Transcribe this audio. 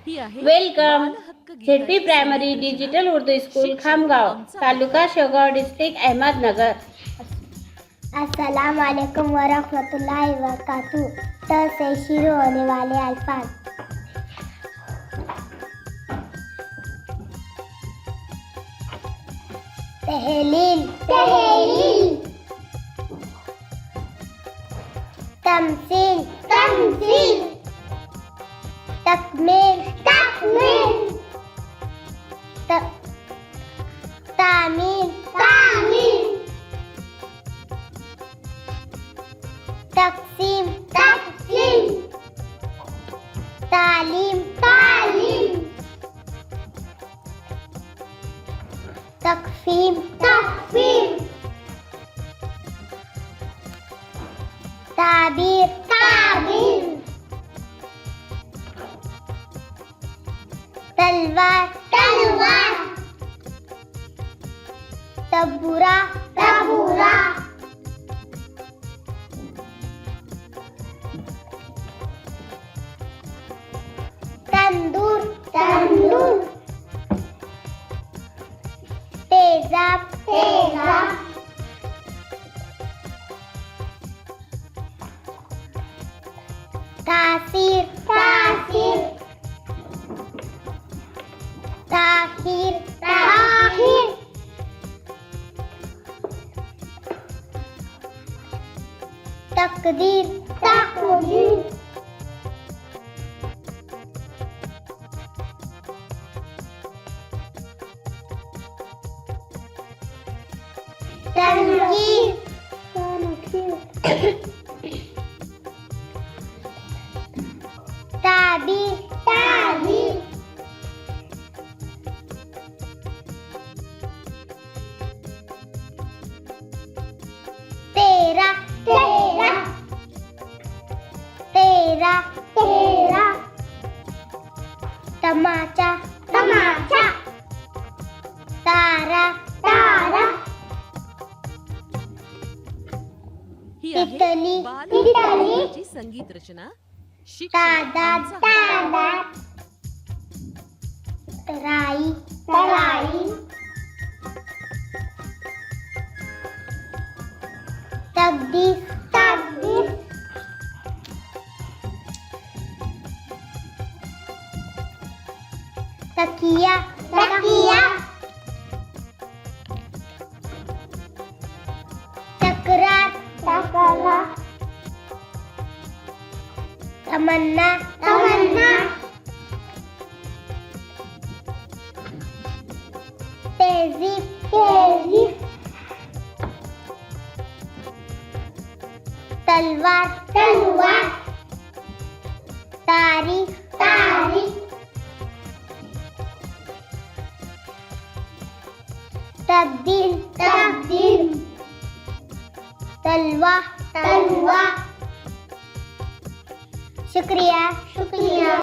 Welcome. ZP primary digital Urdu school Khamgaon, taluka Shevgaon, district Ahmednagar. अस्सलाम वालेकुम वरहमतुल्लाहि वबरकातुहू। त से शुरू होने वाले अल्फाज। तहलील, तहलील। तमसील, तमसील। तकमील, तकमील। तामील, तामील। तकसीम, तकसीम। तालीम, तालीम। तकफीम, तकफीम। ताबीर, ताबीर। तलवार, तलवार। तबूरा, तबूरा। तंदूर, तंदूर। तेजाब, तेजाब। तासीर, तासीर। ताखीर, ताखीर। तकदीर, तकदीर। तनकीर, ताबीर, ताबीर। तेरा, तेरा। तेरा, तेरा। तमाचा, तमाचा। तारा, तारा। तितली, तितली। संगीत रचना तादाद, तादाद। तराई, तराई। तकदीर, तकदीर। तकिया, तकिया। तकरार, तकरार। तमन्ना, तमन्ना। तहजीब, तहजीब। तलवार, तलवार। तारीख, तारीख। तब्दील, तब्दील। तलवा, तलवा। शुक्रिया, शुक्रिया।